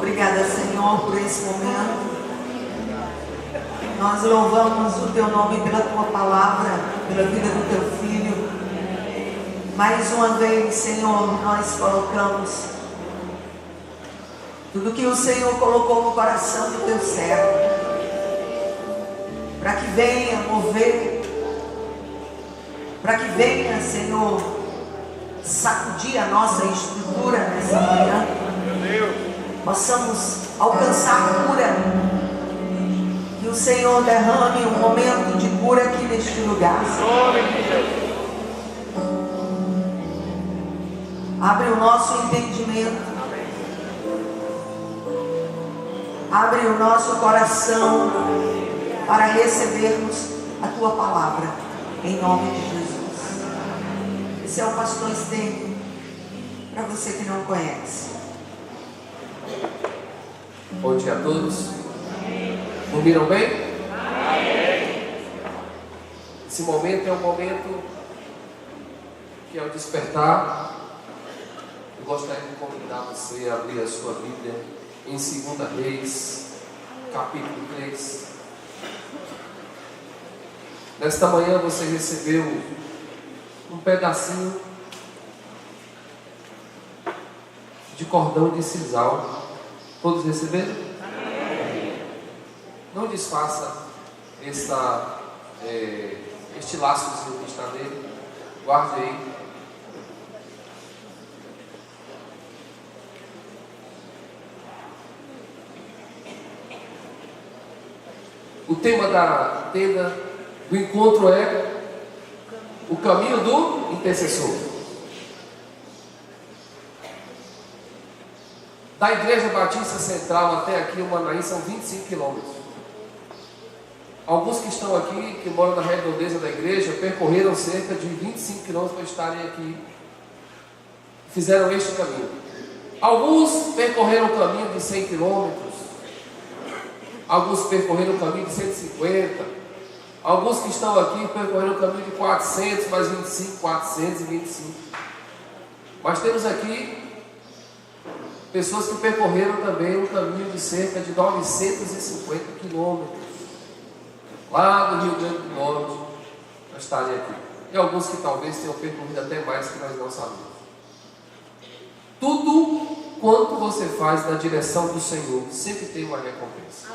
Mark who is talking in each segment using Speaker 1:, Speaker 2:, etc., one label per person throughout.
Speaker 1: Obrigada, Senhor, por esse momento. Nós louvamos o Teu nome pela Tua palavra, pela vida do Teu Filho. Mais uma vez, Senhor, nós colocamos tudo que o Senhor colocou no coração do Teu servo, para que venha mover, para que venha, Senhor, sacudir a nossa estrutura nessa manhã, possamos alcançar cura, que o Senhor derrame um momento de cura aqui neste lugar. Abre o nosso entendimento, abre o nosso coração para recebermos a Tua palavra, em nome de Jesus. Esse é o pastor Estênio, para você que não conhece.
Speaker 2: Bom dia a todos. Dormiram bem? Esse momento é um momento que, ao despertar, eu gostaria de convidar você a abrir a sua Bíblia em 2 Reis, capítulo 3. Nesta manhã você recebeu um pedacinho de cordão de sisal. Todos receberam? Não desfaça este laçozinho que está nele. Guarde aí. O tema da tenda do encontro é o caminho do intercessor. Da Igreja Batista Central até aqui, o Manaim, são 25 quilômetros. Alguns que estão aqui, que moram na redondeza da igreja, percorreram cerca de 25 quilômetros para estarem aqui. Fizeram este caminho. Alguns percorreram o caminho de 100 quilômetros. Alguns percorreram o caminho de 150. Alguns que estão aqui percorreram o caminho de 400, mais 25, 425. Mas temos aqui pessoas que percorreram também um caminho de cerca de 950 quilômetros. Lá no Rio Grande do Norte, para estarem aqui. E alguns que talvez tenham percorrido até mais que nós não sabemos. Tudo quanto você faz na direção do Senhor, sempre tem uma recompensa.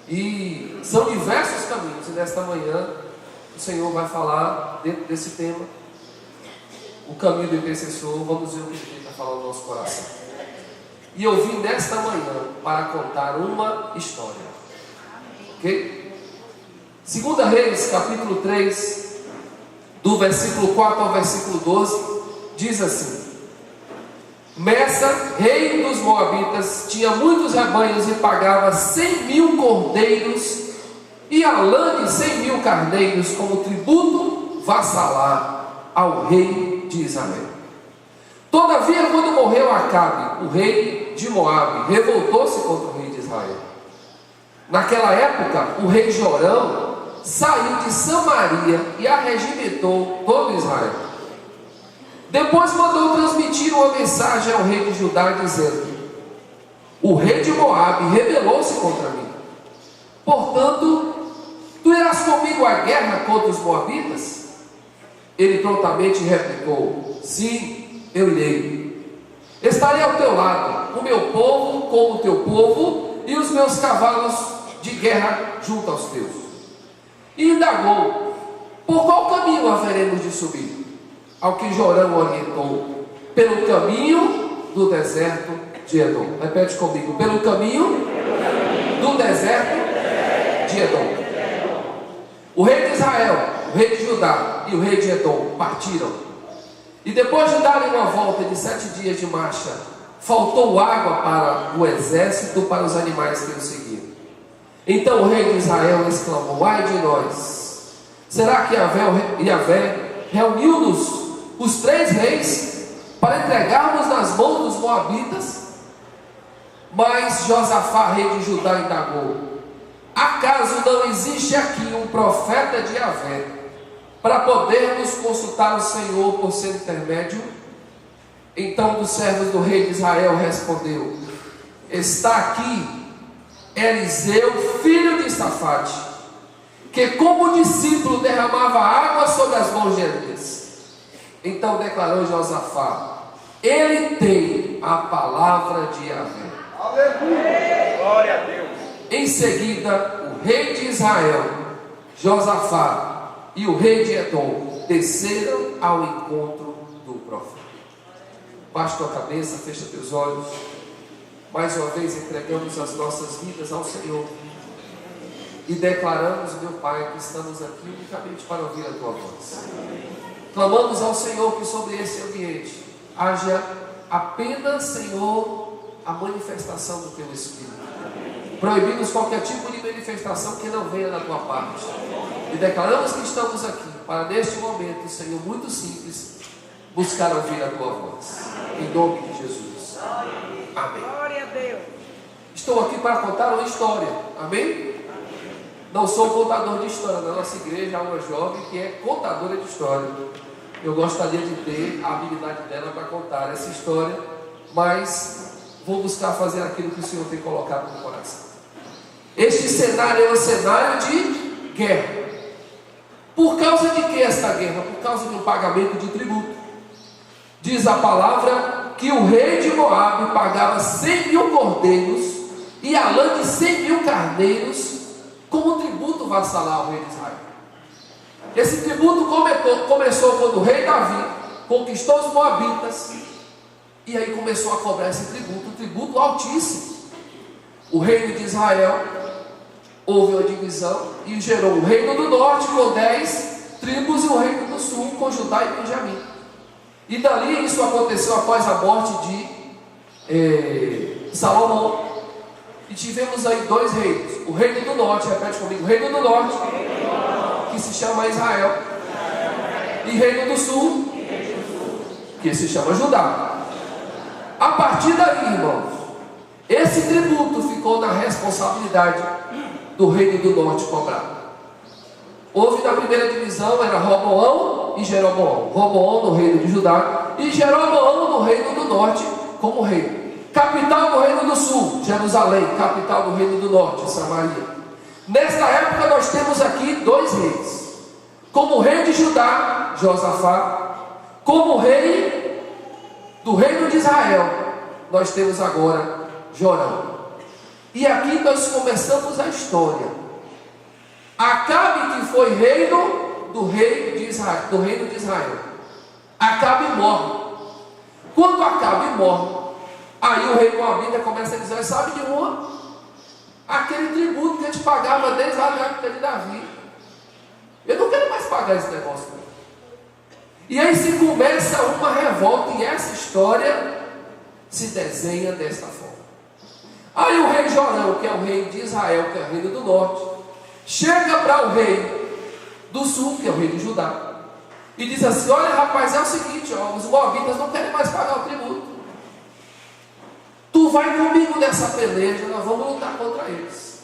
Speaker 2: E são diversos caminhos, e nesta manhã o Senhor vai falar dentro desse tema, o caminho do intercessor. Vamos ver o que Ele está falando no nosso coração. E eu vim nesta manhã para contar uma história. Ok? 2 Reis, capítulo 3, do versículo 4 ao versículo 12, diz assim: Messa, rei dos Moabitas, tinha muitos rebanhos e pagava 100.000 cordeiros e a lã de 100.000 carneiros como tributo vassalar ao rei de Israel. Todavia, quando morreu Acabe, o rei de Moabe, revoltou-se contra o rei de Israel. Naquela época, o rei Jorão saiu de Samaria e arregimentou todo Israel. Depois mandou transmitir uma mensagem ao rei de Judá, dizendo: o rei de Moabe rebelou-se contra mim. Portanto, tu irás comigo à guerra contra os moabitas? Ele prontamente replicou: sim, eu irei. Estarei ao teu lado, o meu povo como o teu povo, e os meus cavalos de guerra junto aos teus. E indagou: por qual caminho haveremos de subir? Ao que Jorão orientou: pelo caminho do deserto de Edom. Repete comigo: pelo caminho do deserto de Edom. O rei de Israel, o rei de Judá e o rei de Edom partiram. E depois de darem uma volta de 7 dias de marcha, faltou água para o exército, para os animais que o seguiam. Então o rei de Israel exclamou: ai de nós! Será que Yahvé reuniu-nos os 3 reis para entregarmos nas mãos dos moabitas? Mas Josafá, rei de Judá, indagou: acaso não existe aqui um profeta de Yahvé para podermos consultar o Senhor por seu intermédio? Então um dos servos do rei de Israel respondeu: está aqui Eliseu, filho de Safate, que como discípulo derramava água sobre as mãos de Elias. Então declarou Josafá: ele tem a palavra de Yahvé.
Speaker 3: Aleluia! Glória a Deus!
Speaker 2: Em seguida, o rei de Israel, Josafá e o rei de Edom desceram ao encontro do profeta. Baixa tua cabeça, fecha teus olhos. Mais uma vez entregamos as nossas vidas ao Senhor e declaramos, meu Pai, que estamos aqui unicamente para ouvir a tua voz. Clamamos ao Senhor que sobre esse ambiente haja apenas, Senhor, a manifestação do teu Espírito. Proibimos qualquer tipo de manifestação que não venha da tua parte. E declaramos que estamos aqui para, neste momento, Senhor, muito simples, buscar ouvir a tua voz. Em nome de Jesus. Amém.
Speaker 3: Glória a Deus!
Speaker 2: Estou aqui para contar uma história. Amém? Não sou contador de história. Na nossa igreja há uma jovem que é contadora de história. Eu gostaria de ter a habilidade dela para contar essa história, mas vou buscar fazer aquilo que o Senhor tem colocado no coração. Este cenário é um cenário de guerra. Por causa de que esta guerra? Por causa de um pagamento de tributo. Diz a palavra que o rei de Moabe pagava 100.000 cordeiros e a lã de 100.000 carneiros como tributo vassalar ao rei de Israel. Esse tributo começou quando o rei Davi conquistou os moabitas, e aí começou a cobrar esse tributo, um tributo altíssimo. O reino de Israel, houve uma divisão e gerou o reino do norte com 10 tribos e o reino do sul com Judá e Benjamim. E dali isso aconteceu após a morte de Salomão. E tivemos aí 2 reinos. O reino do norte, repete comigo, o reino do norte, que se chama Israel, e reino do sul, que se chama Judá. A partir daí, irmãos, esse tributo ficou na responsabilidade do reino do norte cobrar. Houve na primeira divisão, era Roboão e Jeroboão. Roboão no reino de Judá e Jeroboão no reino do norte como rei. Capital do reino do sul, Jerusalém. Capital do reino do norte, Samaria. Nesta época nós temos aqui 2 reis. Como rei de Judá, Josafá. Como rei do reino de Israel, nós temos agora Jorão. E aqui nós começamos a história. Acabe, que foi reino do reino de Israel. Acabe morre. Quando Acabe morre, aí o rei Moabita começa a dizer: sabe de uma? Aquele tributo que a gente pagava desde a época de Davi. Eu não quero mais pagar esse negócio. E aí se começa uma revolta, e essa história se desenha desta forma. Aí o rei Jorão, que é o rei de Israel, que é o reino do norte, chega para o rei do sul, que é o rei de Judá, e diz assim: olha, rapaz, é o seguinte, ó, os moabitas não querem mais pagar o tributo. Tu vai comigo nessa peleja, nós vamos lutar contra eles.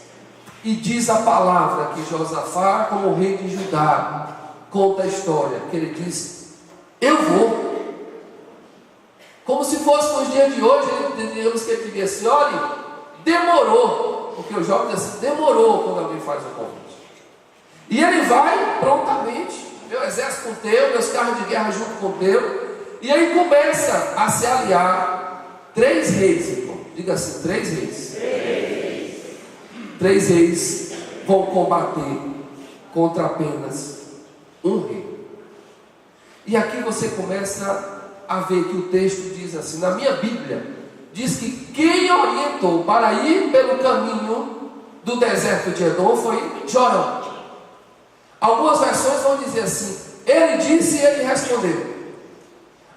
Speaker 2: E diz a palavra que Josafá, como rei de Judá, conta a história, que ele diz: eu vou. Como se fosse nos dias de hoje, diríamos que ele diria assim: olha, demorou, porque o jovem diz assim: demorou quando alguém faz o convite. E ele vai prontamente, meu exército com o teu, meus carros de guerra junto com o teu. E aí começa a se aliar 3 reis, irmão. Diga assim: 3 reis. 3 reis vão combater contra apenas um rei. E aqui você começa a ver que o texto diz assim, na minha Bíblia, diz que quem orientou para ir pelo caminho do deserto de Edom foi Jorão. Algumas versões vão dizer assim: ele disse e ele respondeu.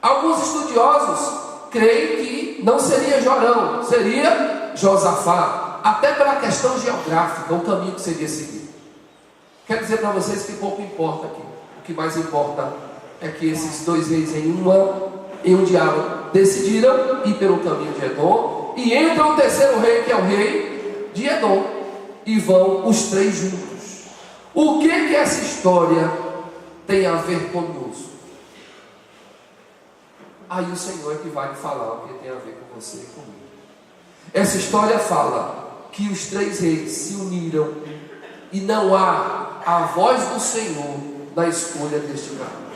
Speaker 2: Alguns estudiosos creem que não seria Jorão, seria Josafá, até pela questão geográfica, o caminho que seria seguido. Quero dizer para vocês que pouco importa aqui. O que mais importa é que esses 2 reis em um diálogo decidiram ir pelo caminho de Edom, e entra o 3º rei, que é o rei de Edom, e vão os 3 juntos. O que essa história tem a ver conosco? aí o Senhor é que vai lhe falar o que tem a ver com você e comigo. Essa história fala que os 3 reis se uniram e não há a voz do Senhor na escolha deste caminho.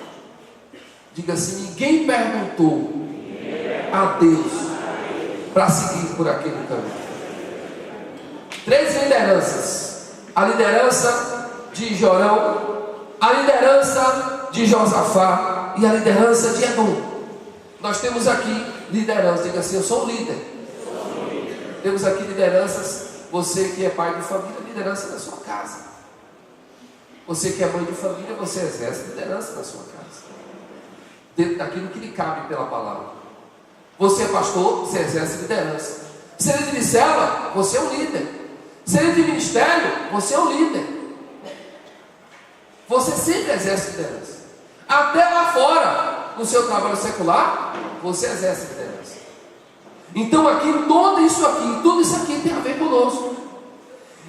Speaker 2: Diga assim: ninguém perguntou a Deus para seguir por aquele caminho. 3 lideranças: a liderança de Jorão, a liderança de Josafá e a liderança de Edom. Nós temos aqui liderança. Diga assim: eu sou um líder. Temos aqui lideranças. Você que é pai de família, liderança na sua casa. Você que é mãe de família, você exerce liderança na sua casa, dentro daquilo que lhe cabe pela palavra. Você é pastor, você exerce liderança. Se ele de célula, você é um líder. Se ele de ministério, você é um líder. Você sempre exerce liderança. Até lá fora, no seu trabalho secular, você exerce liderança. Então aqui, tudo isso aqui tem a ver conosco.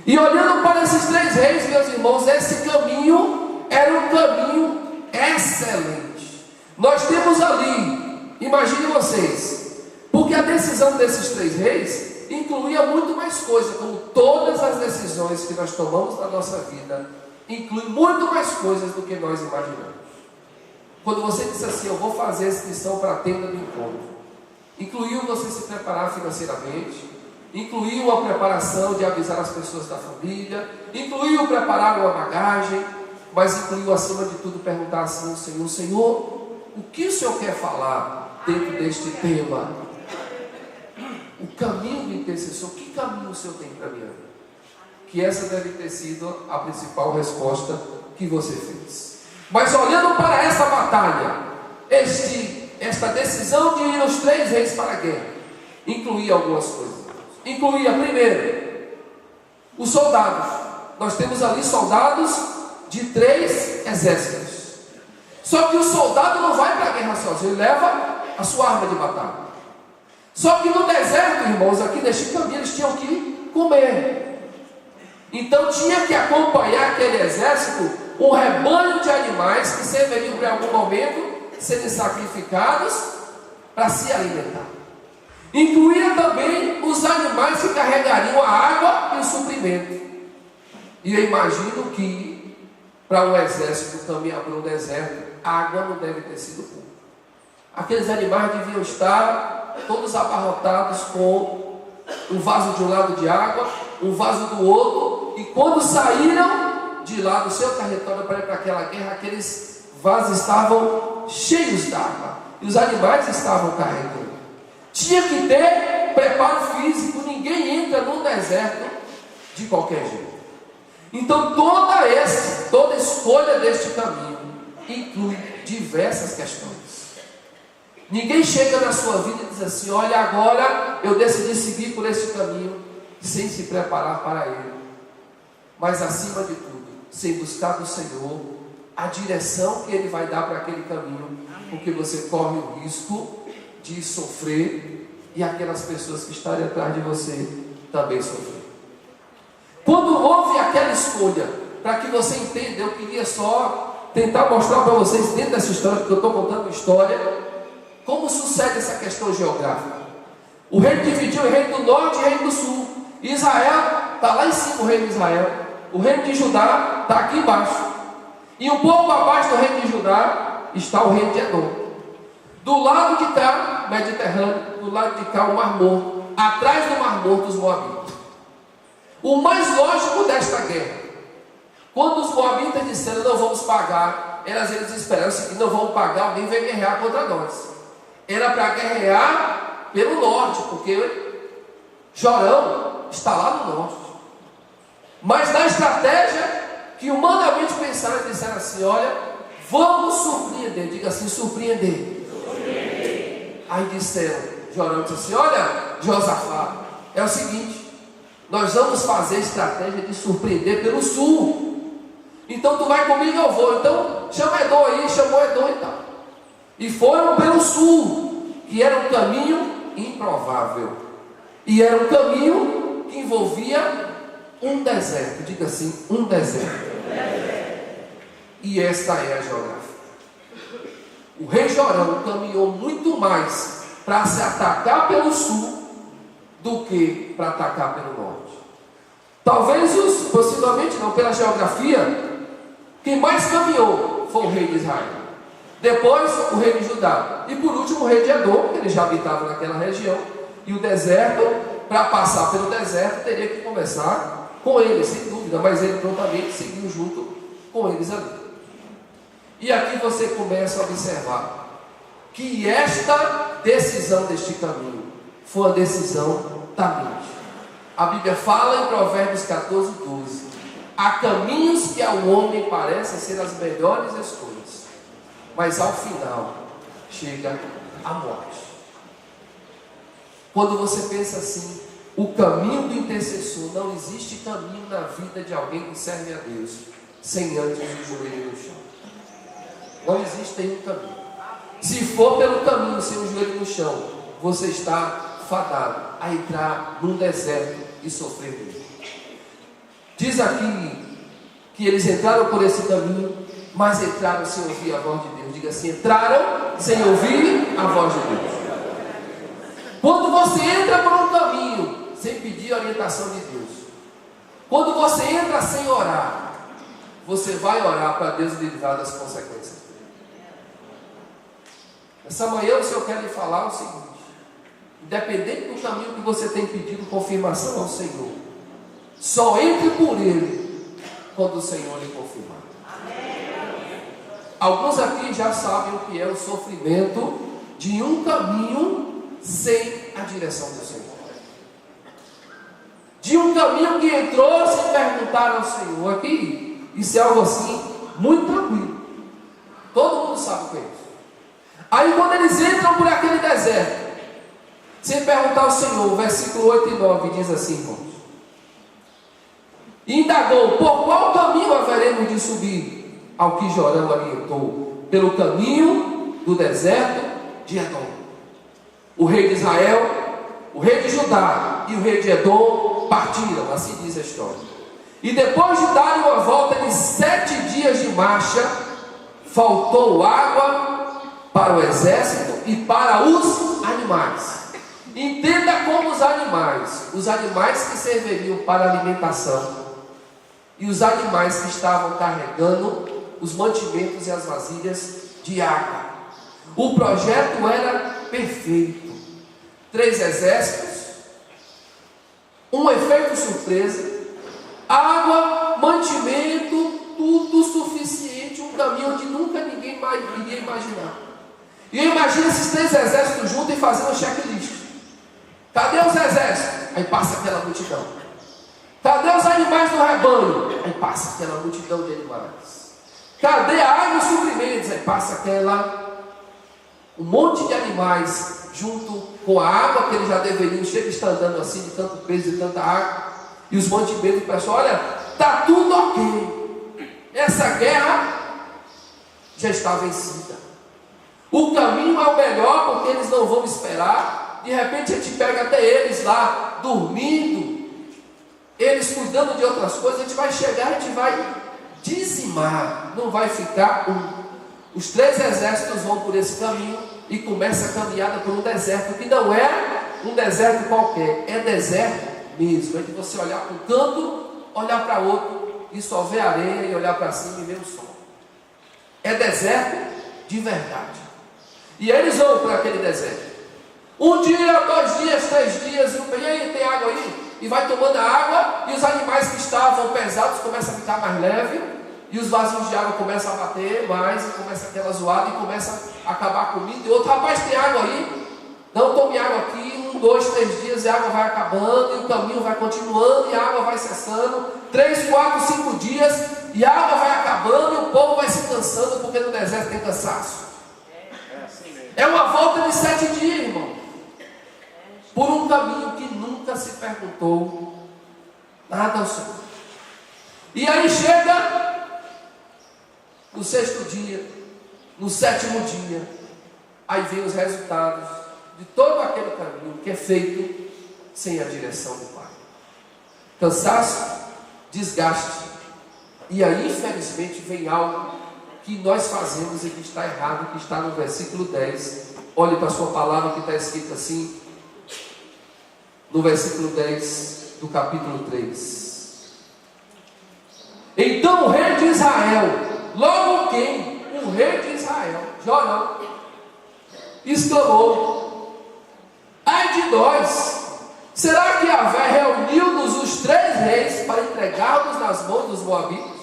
Speaker 2: E olhando para esses 3 reis, meus irmãos, esse caminho era um caminho excelente. Nós temos ali, imagine vocês, porque a decisão desses 3 reis incluía muito mais coisas, como todas as decisões que nós tomamos na nossa vida, inclui muito mais coisas do que nós imaginamos. Quando você diz assim: eu vou fazer a inscrição para a tenda do encontro, incluiu você se preparar financeiramente, incluiu a preparação de avisar as pessoas da família, incluiu preparar uma bagagem, mas incluiu acima de tudo perguntar assim ao Senhor: Senhor, o que o Senhor quer falar dentro deste tema? O caminho do intercessor, que caminho o Senhor tem para mim? Que essa deve ter sido a principal resposta que você fez. Mas olhando para essa batalha, esta decisão de ir os 3 reis para a guerra, incluía algumas coisas. Incluía, primeiro, os soldados. Nós temos ali soldados de 3 exércitos. Só que o soldado não vai para a guerra sozinho, ele leva a sua arma de batalha. Só que no deserto, irmãos, aqui neste caminho, eles tinham que comer. Então tinha que acompanhar aquele exército um rebanho de animais que serviriam para algum momento serem sacrificados para se alimentar. Incluía também os animais que carregariam a água e o suprimento. E eu imagino que para um exército caminhar por um deserto, a água não deve ter sido pouca. Aqueles animais deviam estar todos abarrotados com um vaso de um lado de água, um vaso do outro, e quando saíram de lá do seu território para ir para aquela guerra, aqueles vasos estavam cheios d'água e os animais estavam carregando. Tinha que ter preparo físico. Ninguém entra no deserto de qualquer jeito. Então toda escolha deste caminho inclui diversas questões. Ninguém chega na sua vida e diz assim: olha, agora eu decidi seguir por este caminho, sem se preparar para ele. Mas acima de tudo, sem buscar do Senhor a direção que ele vai dar para aquele caminho, porque você corre o risco de sofrer e aquelas pessoas que estarem atrás de você também sofrer. Quando houve aquela escolha, para que você entenda, eu queria só tentar mostrar para vocês dentro dessa história, porque eu estou contando uma história, como sucede essa questão geográfica. O reino dividiu em reino do norte e reino do sul. Israel está lá em cima, o reino de Israel. O reino de Judá está aqui embaixo. E um pouco abaixo do reino de Judá está o reino de Edom. Do lado de cá, Mediterrâneo, do lado de cá, o Mar Morto. Atrás do Mar Morto, os Moabitas. O mais lógico desta guerra, quando os Moabitas disseram: não vamos pagar, eles esperaram que não vão pagar, alguém vai guerrear contra nós. Era para guerrear pelo norte, porque Jorão está lá no norte. Mas na estratégia que humanamente pensaram, eles disseram assim: olha, vamos surpreender. Diga assim: surpreender. Aí disseram, Jorão disse assim: olha, Josafá, é o seguinte, nós vamos fazer a estratégia de surpreender pelo sul. Então tu vai comigo, eu vou. Então chama Edom aí, chamou Edom e tal. E foram pelo sul, que era um caminho improvável. E era um caminho que envolvia um deserto. Diga assim: um deserto. E esta é a geografia. o rei Jorão caminhou muito mais para se atacar pelo sul do que para atacar pelo norte. Talvez possivelmente não, pela geografia, quem mais caminhou foi o rei de Israel. Depois o rei de Judá. E por último o rei de Edom, que ele já habitava naquela região. E o deserto, para passar pelo deserto, teria que conversar com eles, sem dúvida. Mas ele prontamente seguiu junto com eles ali. E aqui você começa a observar que esta decisão deste caminho foi uma decisão da mente. A Bíblia fala em Provérbios 14, 12: há caminhos que ao homem parecem ser as melhores escolhas, mas ao final chega a morte. Quando você pensa assim, o caminho do intercessor, não existe caminho na vida de alguém que serve a Deus sem antes o joelho no chão. Não existe nenhum caminho. Se for pelo caminho sem o joelho no chão, você está fadado a entrar num deserto e sofrer muito. Diz aqui que eles entraram por esse caminho, mas entraram sem ouvir a voz de Deus. Diga assim: entraram sem ouvir a voz de Deus. Quando você entra por um caminho sem pedir a orientação de Deus, quando você entra sem orar, você vai orar para Deus livrar das consequências. Essa manhã o Senhor quer lhe falar o seguinte: independente do caminho que você tem pedido confirmação ao Senhor, só entre por ele quando o Senhor lhe confirmar. Alguns aqui já sabem o que é o sofrimento de um caminho sem a direção do Senhor. De um caminho que entrou sem perguntar ao Senhor. Aqui, isso é algo assim, muito tranquilo. Todo mundo sabe o que é isso. Aí quando eles entram por aquele deserto, sem perguntar ao Senhor, versículo 8 e 9 diz assim, irmãos: e indagou: por qual caminho haveremos de subir? Ao que Jorão orientou: pelo caminho do deserto de Edom. O rei de Israel, o rei de Judá e o rei de Edom partiram, assim diz a história. E depois de darem uma volta de 7 dias de marcha, faltou água para o exército e para os animais. Entenda como os animais que serviriam para alimentação e os animais que estavam carregando os mantimentos e as vasilhas de água. O projeto era perfeito. 3 exércitos, um efeito surpresa, água, mantimento, tudo suficiente, um caminho onde nunca ninguém mais iria imaginar. E eu imagino esses 3 exércitos juntos e fazendo um checklist. Cadê os exércitos? Aí passa aquela multidão. Cadê os animais do rebanho? Aí passa aquela multidão de animais. Cadê a água e os suprimentos? Aí passa um monte de animais junto com a água que eles já deveriam estar andando assim, de tanto peso e tanta água. E os mantimentos, o pessoal: olha, está tudo ok. Essa guerra já está vencida. O caminho é o melhor, porque eles não vão esperar. De repente a gente pega até eles lá dormindo, eles cuidando de outras coisas. A gente vai chegar, a gente vai dizimar, não vai ficar Os 3 exércitos vão por esse caminho e começa a caminhada por um deserto, que não é um deserto qualquer, é deserto mesmo. É de você olhar para um canto, olhar para outro e só ver areia, e olhar para cima e ver o sol. É deserto de verdade. E eles vão para aquele deserto. 1 dia, 2 dias, 3 dias, e aí tem água aí? E vai tomando a água, e os animais que estavam pesados começam a ficar mais leves, e os vasinhos de água começam a bater mais, e começa aquela zoada, e começa a acabar a comida. E outro: rapaz, tem água aí? Não tome água aqui. 1, 2, 3 dias, e a água vai acabando, e o caminho vai continuando, e a água vai cessando. 3, 4, 5 dias, e a água vai acabando, e o povo vai se cansando, porque no deserto tem cansaço. É uma volta de 7 dias, irmão, por um caminho que nunca se perguntou nada ao Senhor. E aí chega no 6º dia, no 7º dia, aí vem os resultados de todo aquele caminho que é feito sem a direção do Pai. Cansaço, desgaste, e aí infelizmente vem algo que nós fazemos e que está errado, que está no versículo 10. Olhe para a sua palavra que está escrito assim, no versículo 10 do capítulo 3. Então o rei de Israel, logo quem? O rei de Israel, Jorão, exclamou: ai de nós! Será que Yahvé reuniu-nos os 3 reis para entregar-nos nas mãos dos moabitas?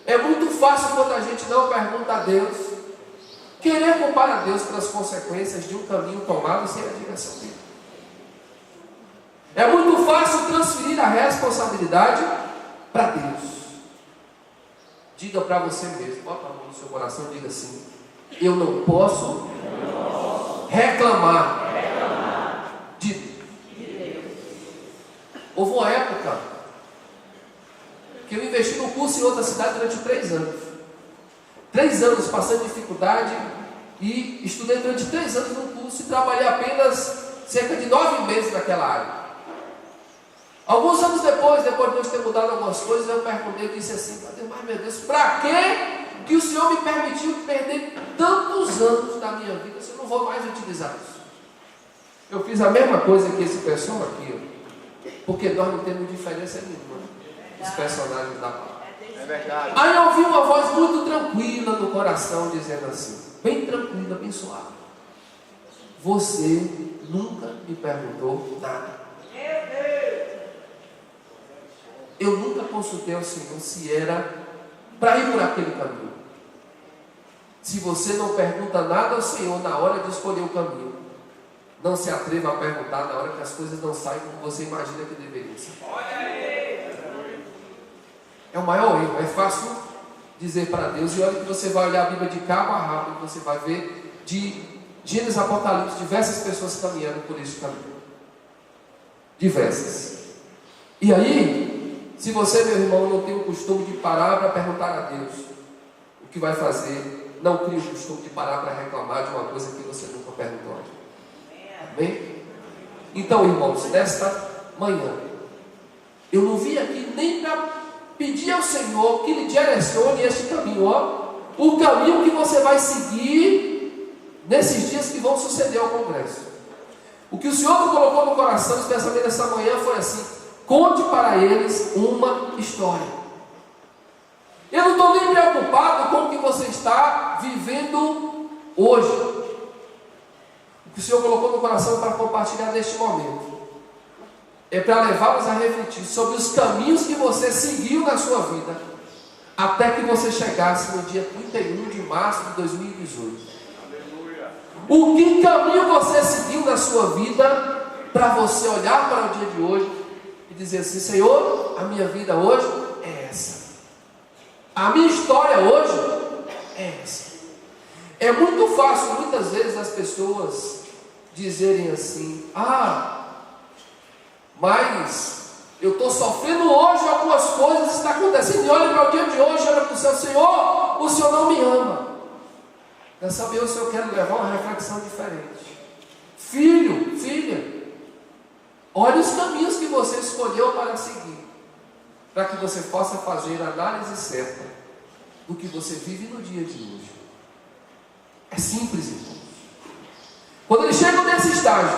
Speaker 2: É muito fácil quando a gente não pergunta a Deus, querer culpar a Deus pelas consequências de um caminho tomado sem a direção dele. É muito fácil transferir a responsabilidade para Deus. Diga para você mesmo, bota a mão no seu coração e diga assim: eu não posso reclamar de Deus. Houve uma época que eu investi num curso em outra cidade durante 3 anos. 3 anos passando dificuldade e estudei durante 3 anos num curso e trabalhei apenas cerca de 9 meses naquela área. Alguns anos depois de eu ter mudado algumas coisas, eu perguntei e disse assim: mas meu Deus, para que o Senhor me permitiu perder tantos anos da minha vida se eu não vou mais utilizar isso? Eu fiz a mesma coisa que esse pessoal aqui, ó, porque nós não temos diferença nenhuma, os personagens da palavra.
Speaker 3: É verdade.
Speaker 2: Aí eu ouvi uma voz muito tranquila no coração dizendo assim, bem tranquila, bem suave: você nunca me perguntou nada. Eu nunca consultei ao Senhor se era para ir por aquele caminho. Se você não pergunta nada ao Senhor na hora de escolher o caminho, não se atreva a perguntar na hora que as coisas não saem como você imagina que deveriam ser. É o maior erro. É fácil dizer para Deus, e olha que você vai olhar a Bíblia de cabo a rabo e você vai ver de Gênesis a Apocalipse diversas pessoas caminhando por esse caminho. Diversas. E aí, se você, meu irmão, não tem o costume de parar para perguntar a Deus o que vai fazer, não crie o costume de parar para reclamar de uma coisa que você nunca perguntou. Amém? Então, irmãos, nesta manhã, eu não vim aqui nem para pedir ao Senhor que lhe direcione este caminho, ó, o caminho que você vai seguir nesses dias que vão suceder ao congresso. O que o Senhor me colocou no coração, especialmente nessa manhã, foi assim: conte para eles uma história. Eu não estou nem preocupado com o que você está vivendo hoje. O que o Senhor colocou no coração para compartilhar neste momento é para levá-los a refletir sobre os caminhos que você seguiu na sua vida até que você chegasse no dia 31 de março de 2018. O que caminho você seguiu na sua vida para você olhar para o dia de hoje e dizer assim: Senhor, a minha vida hoje é essa. A minha história hoje é essa. É muito fácil, muitas vezes, as pessoas dizerem assim: mas eu estou sofrendo hoje, algumas coisas estão acontecendo, e olha para o dia de hoje, olha para o céu: Senhor, o Senhor não me ama. Quer saber, o Senhor quer levar uma reflexão diferente. Filho, filha, olhe os caminhos que você escolheu para seguir, para que você possa fazer a análise certa do que você vive no dia de hoje. É simples, irmãos. Quando eles chegam nesse estágio,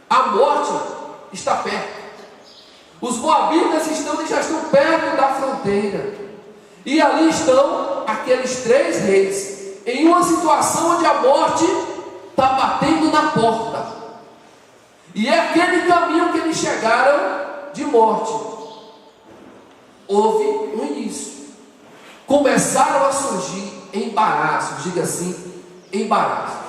Speaker 2: a morte está perto. Os moabitas já estão perto da fronteira. E ali estão aqueles 3 reis, em uma situação onde a morte está batendo na porta. E é aquele caminho que eles chegaram de morte. Houve um início. Começaram a surgir embaraços. Diga assim: embaraços.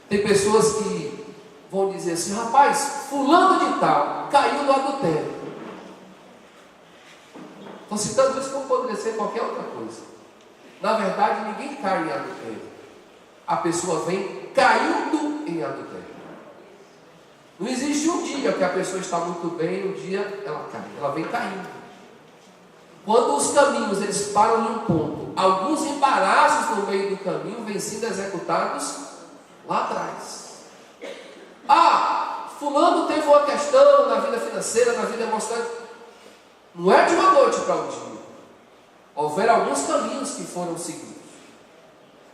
Speaker 2: Tem pessoas que vão dizer assim: rapaz, fulano de tal caiu no adultério. Estou citando isso como poderia ser qualquer outra coisa. Na verdade, ninguém cai em adultério. A pessoa vem caindo em adultério. Não existe um dia que a pessoa está muito bem e um dia ela cai. Ela vem caindo. Quando os caminhos eles param em um ponto, alguns embaraços no meio do caminho vêm sendo executados lá atrás. Fulano teve uma questão na vida financeira, na vida emocional. Não é de uma noite para um dia. houveram alguns caminhos que foram seguidos.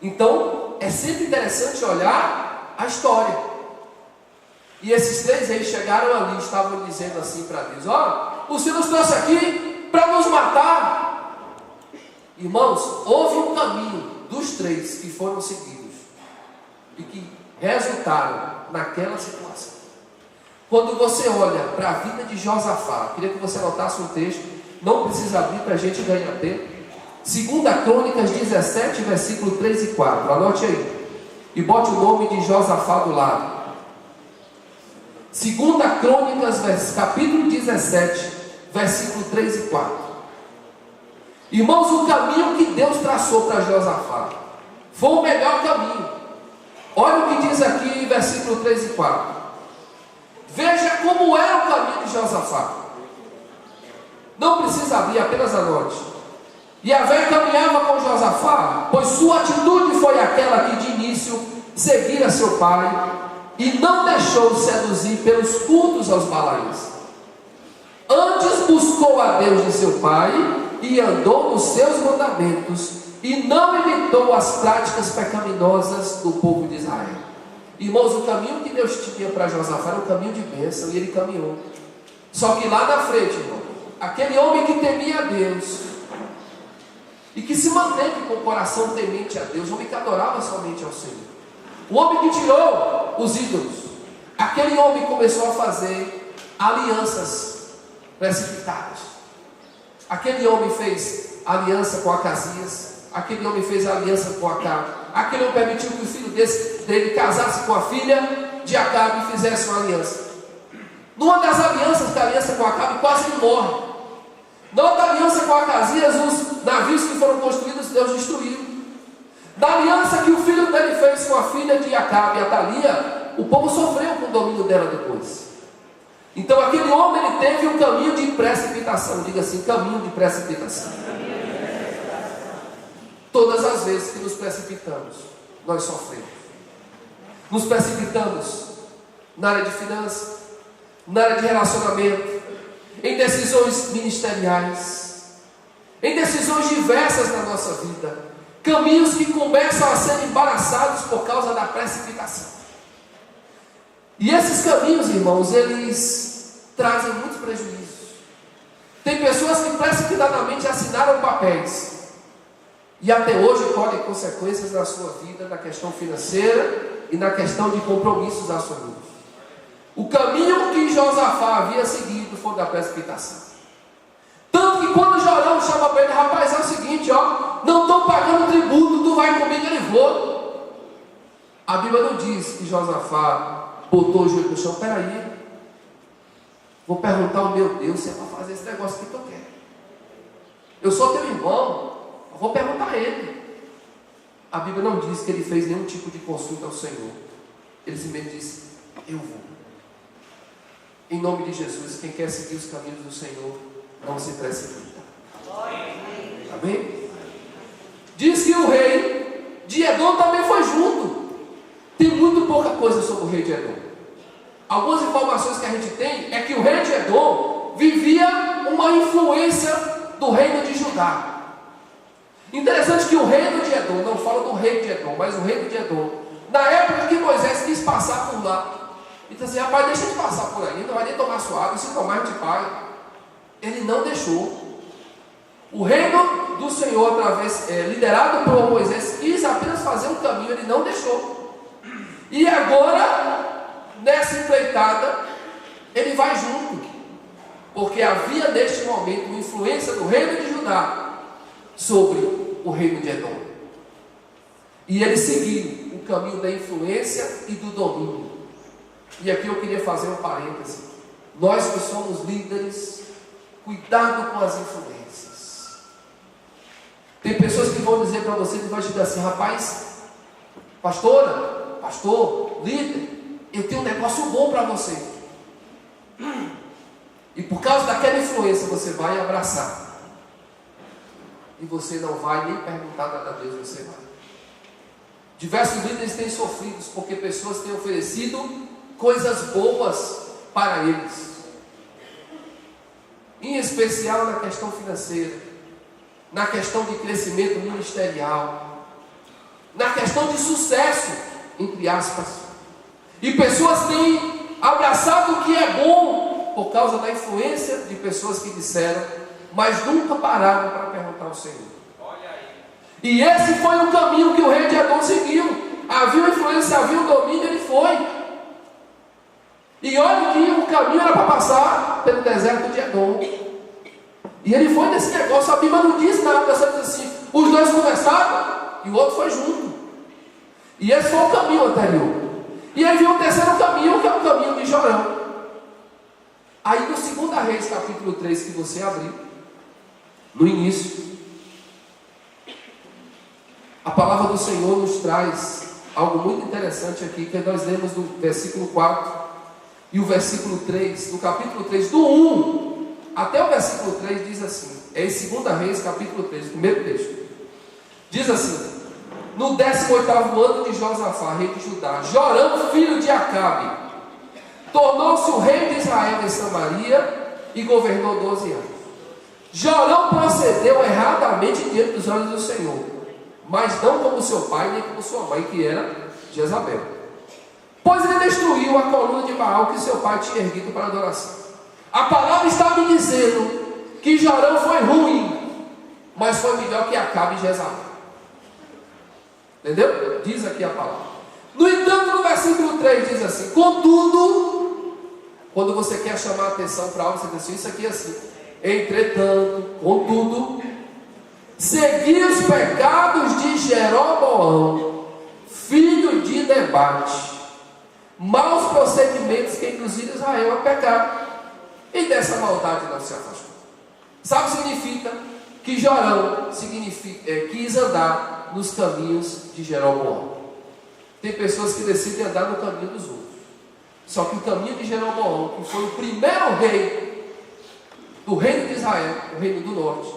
Speaker 2: Então, é sempre interessante olhar a história. E esses três aí chegaram ali, estavam dizendo assim para Deus: ó, o Senhor nos trouxe aqui para nos matar. Irmãos, houve um caminho dos três que foram seguidos e que resultaram naquela situação. Quando você olha para a vida de Josafá, queria que você anotasse um texto, não precisa abrir para a gente ganhar tempo. 2 Crônicas 17, versículo 3 e 4. Anote aí. E bote o nome de Josafá do lado. 2 Crônicas, capítulo 17, versículo 3 e 4. Irmãos, o caminho que Deus traçou para Josafá foi o melhor caminho. Olha o que diz aqui, versículo 3 e 4. Veja como era o caminho de Josafá. Não precisa abrir, apenas anote. Yahvé caminhava com Josafá, pois sua atitude foi aquela que de início seguira seu pai e não deixou seduzir pelos cultos aos Balaíns. Antes buscou a Deus de seu pai e andou nos seus mandamentos e não imitou as práticas pecaminosas do povo de Israel. Irmãos, o caminho que Deus tinha para Josafá era um caminho de bênção e ele caminhou. Só que lá na frente, irmão, aquele homem que temia a Deus e que se manteve com o coração temente a Deus, o homem que adorava somente ao Senhor, o homem que tirou os ídolos, aquele homem começou a fazer alianças precipitadas. Aquele homem fez aliança com Acasias, aquele homem fez aliança com Acabe, aquele homem permitiu que o filho dele casasse com a filha de Acabe e fizesse uma aliança. Numa das alianças, que a aliança com Acabe, quase ele morre. Na outra aliança com Acasias, os navios que foram construídos, Deus destruiu. Da aliança que o filho dele fez com a filha de Acabe, Atalia, o povo sofreu com o domínio dela depois. Então aquele homem, ele teve um caminho de precipitação. Diga assim, caminho de precipitação. Todas as vezes que nos precipitamos, nós sofremos. Nos precipitamos na área de finanças, na área de relacionamento, em decisões ministeriais, em decisões diversas na nossa vida, caminhos que começam a ser embaraçados por causa da precipitação. E esses caminhos, irmãos, eles trazem muitos prejuízos. Tem pessoas que precipitadamente assinaram papéis e até hoje colhem consequências na sua vida, na questão financeira e na questão de compromissos assumidos. O caminho que Josafá havia seguido foi da precipitação. Tanto que quando Jorão chama para ele: rapaz, é o seguinte, ó, não estou pagando tributo, tu vai comigo? Ele: vou. A Bíblia não diz que Josafá botou o joelho no chão. Peraí, vou perguntar ao meu Deus se é para fazer esse negócio que tu quer. Eu sou teu irmão, eu vou perguntar a ele. A Bíblia não diz que ele fez nenhum tipo de consulta ao Senhor. Ele simplesmente disse: eu vou. Em nome de Jesus, quem quer seguir os caminhos do Senhor, não se precipita. Amém? Diz que o rei de Edom também foi junto. Tem muito pouca coisa sobre o rei de Edom. Algumas informações que a gente tem é que o rei de Edom vivia uma influência do reino de Judá. Interessante que o reino de Edom, não fala do rei de Edom, mas o reino de Edom, na época que Moisés quis passar por lá, ele disse assim: rapaz, deixa de passar por aí, não vai nem tomar sua água, se tomar a gente paga. Ele não deixou. O reino do Senhor, liderado por Moisés, quis apenas fazer um caminho, ele não deixou. E agora, nessa empreitada, ele vai junto, porque havia neste momento uma influência do reino de Judá sobre o reino de Edom. E ele seguiu o caminho da influência e do domínio. E aqui eu queria fazer um parêntese. Nós que somos líderes, cuidado com as influências. Tem pessoas que vão dizer para você, que vão dizer assim: rapaz, pastora, pastor, líder, eu tenho um negócio bom para você. E por causa daquela influência você vai abraçar. E você não vai nem perguntar nada a Deus, você vai. Diversos líderes têm sofrido porque pessoas têm oferecido coisas boas para eles, em especial na questão financeira. na questão de crescimento ministerial, na questão de sucesso, entre aspas. E pessoas têm abraçado o que é bom por causa da influência de pessoas que disseram, mas nunca pararam para perguntar ao Senhor.
Speaker 3: Olha aí.
Speaker 2: E esse foi o caminho que o rei de Edom seguiu. Havia influência, havia o domínio, ele foi. E olha que o caminho era para passar pelo deserto de Edom. E ele foi nesse negócio, a Bíblia não diz nada, só diz assim, os dois conversaram e o outro foi junto. E esse foi o caminho anterior. E ele viu o terceiro caminho, que é o caminho de Jorão. Aí no 2 Reis, capítulo 3, que você abriu, no início, a palavra do Senhor nos traz algo muito interessante aqui, que nós lemos do versículo 4 e o versículo 3, do capítulo 3, do 1 até o versículo 3, diz assim, é em 2 Reis, capítulo 3, primeiro texto, diz assim, no 18º ano de Josafá, rei de Judá, Jorão, filho de Acabe, tornou-se o rei de Israel em Samaria e governou 12 anos. Jorão procedeu erradamente diante dos olhos do Senhor, mas não como seu pai, nem como sua mãe, que era Jezabel. Pois ele destruiu a coluna de Baal que seu pai tinha erguido para adoração. A palavra está me dizendo que Jorão foi ruim, mas foi melhor que Acabe e Jezabel. Entendeu? Diz aqui a palavra. No entanto, no versículo 3 diz assim, contudo, quando você quer chamar a atenção para algo, você diz assim, isso aqui é assim, entretanto, contudo, segui os pecados de Jeroboão, filho de Nebate, maus procedimentos que induziram Israel a pecar, e dessa maldade não se afastou. Sabe o que significa? Que Jorão quis andar nos caminhos de Jeroboão. Tem pessoas que decidem andar no caminho dos outros. Só que o caminho de Jeroboão, que foi o primeiro rei do reino de Israel, o reino do norte,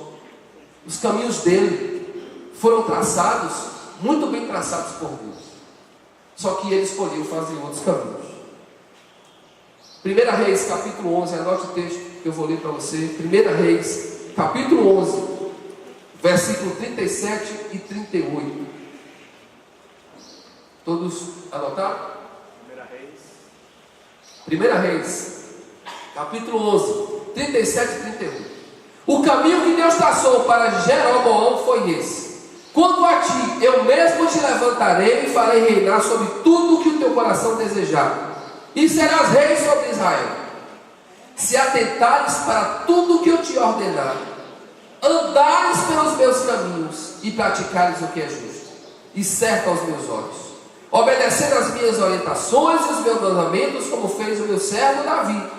Speaker 2: os caminhos dele foram traçados, muito bem traçados por Deus. Só que ele escolheu fazer outros caminhos. 1 Reis, capítulo 11, anote o texto que eu vou ler para você. 1 Reis, capítulo 11, versículo 37 e 38. Todos anotaram? 1 Reis, capítulo 11, 37 e 38. O caminho que Deus traçou para Jeroboão foi esse. Quanto a ti, eu mesmo te levantarei e farei reinar sobre tudo o que o teu coração desejar, e serás rei sobre Israel. Se atentares para tudo o que eu te ordenar, andares pelos meus caminhos e praticares o que é justo e certo aos meus olhos, obedecer as minhas orientações e os meus mandamentos, como fez o meu servo Davi,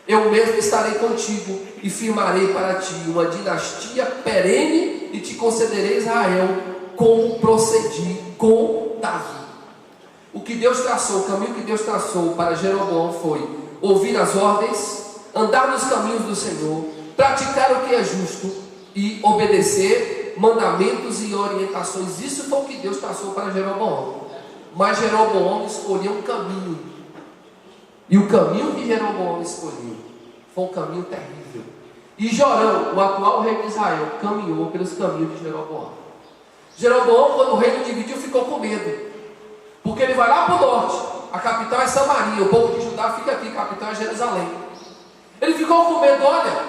Speaker 2: eu mesmo estarei contigo e firmarei para ti uma dinastia perene e te concederei Israel, como procedi com Davi. O que Deus traçou, o caminho que Deus traçou para Jeroboão foi ouvir as ordens, andar nos caminhos do Senhor, praticar o que é justo e obedecer mandamentos e orientações. Isso foi o que Deus traçou para Jeroboão. Mas Jeroboão escolheu um caminho, e o caminho que Jeroboão escolheu foi um caminho terrível. E Jorão, o atual rei de Israel, caminhou pelos caminhos de Jeroboão. Jeroboão, quando o reino dividiu, ficou com medo, porque ele vai lá para o norte, a capital é Samaria, o povo de Judá fica aqui, a capital é Jerusalém. Ele ficou com medo, olha,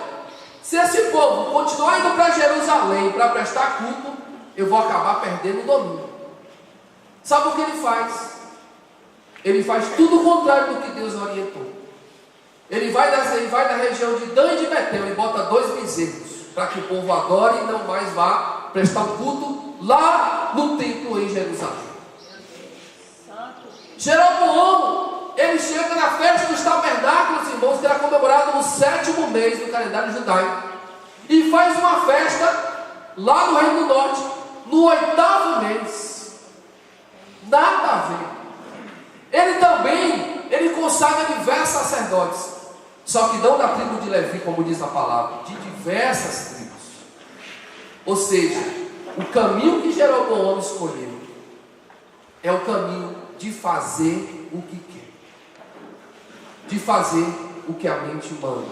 Speaker 2: se esse povo continuar indo para Jerusalém para prestar culto, eu vou acabar perdendo o domínio. Sabe o que ele faz? Ele faz tudo o contrário do que Deus orientou. Ele vai da região de Dan e de Betel e bota 2 bezerros, para que o povo adore e não mais vá prestar um culto lá no templo em Jerusalém. Jeroboão, ele chega na festa dos tabernáculos, irmãos, que era comemorado no 7º mês do calendário judaico, e faz uma festa lá no Reino do Norte, no 8º mês. Nada a ver. Ele consagra diversos sacerdotes, só que não da tribo de Levi, como diz a palavra, de diversas tribos. Ou seja, o caminho que Jeroboão escolheu é o caminho de fazer o que quer, de fazer o que a mente manda.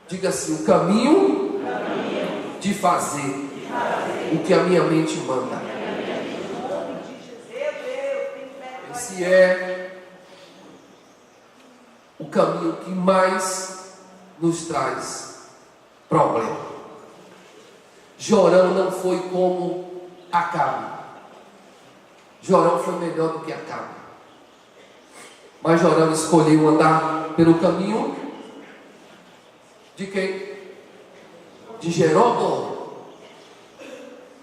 Speaker 2: Diga assim, o caminho de fazer o que a minha mente manda. Esse é o caminho que mais nos traz problema. Jorão não foi como Acabe. Jorão foi melhor do que Acabe. Mas Jorão escolheu andar pelo caminho de quem? De Jeroboão.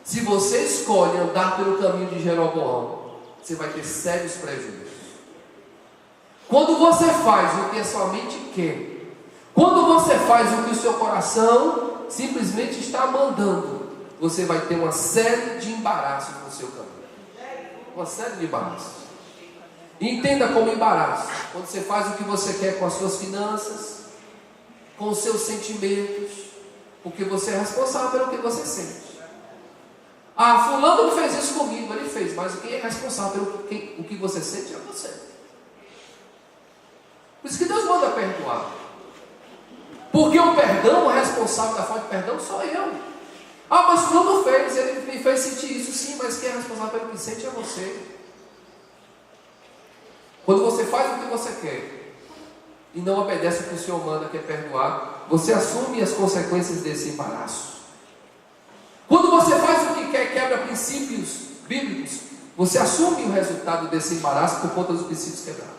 Speaker 2: Se você escolhe andar pelo caminho de Jeroboão, você vai ter sérios prejuízos. Quando você faz o que a sua mente quer, quando você faz o que o seu coração simplesmente está mandando, você vai ter uma série de embaraços no seu caminho. Uma série de embaraços. Entenda como embaraço. Quando você faz o que você quer com as suas finanças, com os seus sentimentos, porque você é responsável pelo que você sente. Ah, fulano fez isso comigo, ele fez, mas quem é responsável pelo que você sente é você. Por isso que Deus manda perdoar. Porque o perdão, o responsável da falta de perdão sou eu. Ah, mas fulano fez, ele me fez sentir isso, sim, mas quem é responsável pelo que sente é você. Quando você faz o que você quer e não obedece o que o Senhor manda, que é perdoar, você assume as consequências desse embaraço. Quando você faz o que quer, quebra princípios bíblicos, você assume o resultado desse embaraço por conta dos princípios quebrados.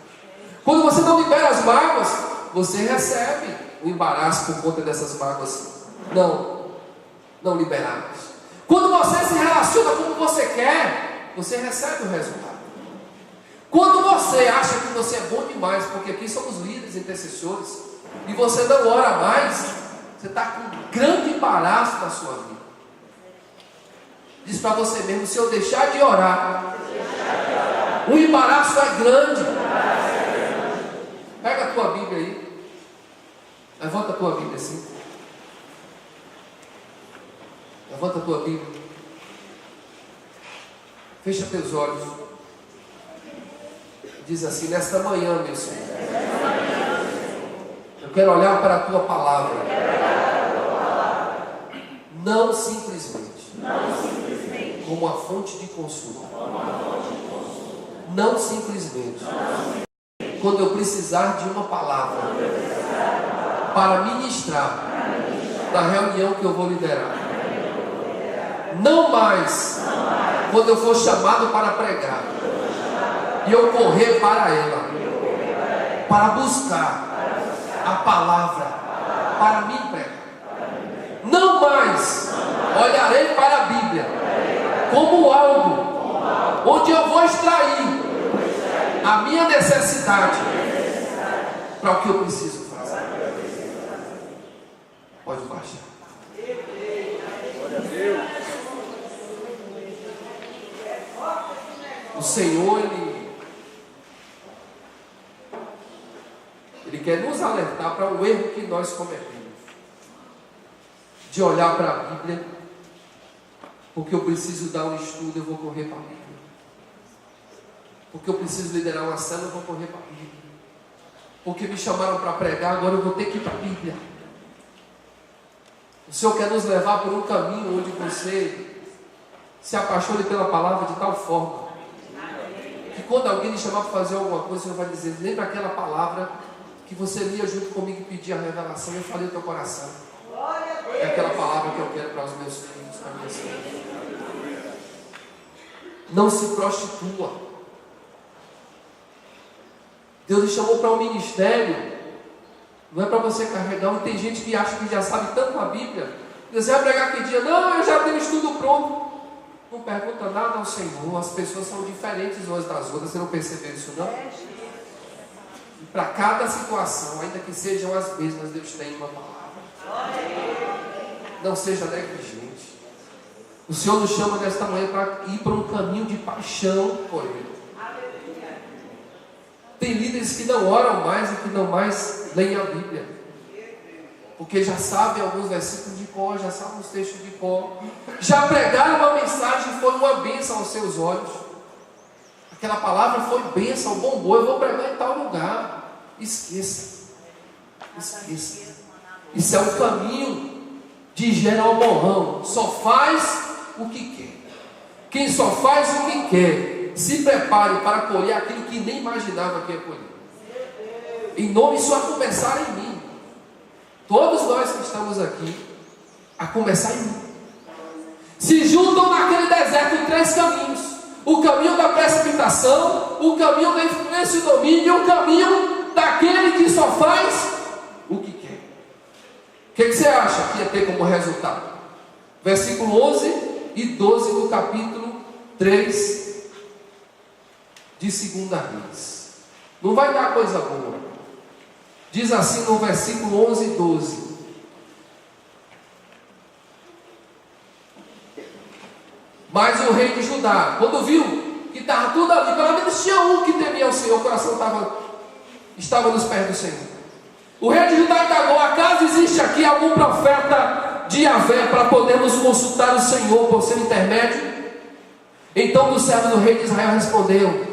Speaker 2: Quando você não libera as mágoas, você recebe o embaraço por conta dessas mágoas não liberadas. Quando você se relaciona como você quer, você recebe o resultado. Quando você acha que você é bom demais, porque aqui somos líderes, intercessores, e você não ora mais, você está com um grande embaraço na sua vida. Diz para você mesmo: se eu deixar de orar, o embaraço é grande. Pega a tua Bíblia aí. Levanta a tua Bíblia assim. Levanta a tua Bíblia. Fecha teus olhos. Diz assim: nesta manhã, meu Senhor, eu quero olhar para a tua palavra. Não simplesmente como uma fonte de consumo. Não simplesmente quando eu precisar de uma palavra para ministrar na reunião que eu vou liderar. Não mais quando eu for chamado para pregar e eu correr para ela, para buscar a palavra para me pregar. Não mais olharei para a Bíblia como algo onde eu vou extrair a minha necessidade para o que eu preciso fazer. Pode baixar. O Senhor, Ele quer nos alertar para o erro que nós cometemos, de olhar para a Bíblia, porque eu preciso dar um estudo, eu vou correr para a Bíblia. Porque eu preciso liderar uma célula, eu vou correr para a Bíblia. Porque me chamaram para pregar, agora eu vou ter que ir para a Bíblia. O Senhor quer nos levar por um caminho onde você se apaixone pela palavra de tal forma que quando alguém lhe chamar para fazer alguma coisa, o Senhor vai dizer: lembra aquela palavra que você lia junto comigo e pedia a revelação, eu falei no teu coração. É aquela palavra que eu quero para os meus filhos, para minhas filhas. Não se prostitua. Deus lhe chamou para um ministério, não é para você carregar. E tem gente que acha que já sabe tanto a Bíblia, você vai pregar que dia? Não, eu já tenho estudo pronto. Não pergunta nada ao Senhor. As pessoas são diferentes umas das outras. Você não percebeu isso não? E para cada situação, ainda que sejam as mesmas, Deus tem uma palavra. Não seja negligente. O Senhor nos chama nesta manhã para ir para um caminho de paixão por Ele. Tem líderes que não oram mais e que não mais leem a Bíblia, porque já sabem alguns versículos de cor, já sabem os textos de cor, já pregaram uma mensagem e foi uma bênção aos seus olhos. Aquela palavra foi bênção, bombou, eu vou pregar em tal lugar. Esqueça. Isso é um caminho de Jeroboão só faz o que quer. Quem só faz o que quer, se prepare para colher aquilo que nem imaginava que ia colher. Em nome disso, a começar em mim. Todos nós que estamos aqui, a começar em mim. Se juntam naquele deserto 3 caminhos: o caminho da precipitação, o caminho da influência e domínio, e o caminho daquele que só faz o que quer. O que você acha que ia ter como resultado? Versículo 11 e 12 do capítulo 3 de 2 Reis. Não vai dar coisa boa. Diz assim no versículo 11 e 12: mas o rei de Judá, quando viu que estava tudo ali, pelo menos tinha um que temia o Senhor, o coração estava nos pés do Senhor. O rei de Judá indagou: acaso existe aqui algum profeta de Yahvé para podermos consultar o Senhor por seu intermédio? Então dos servos do rei de Israel respondeu: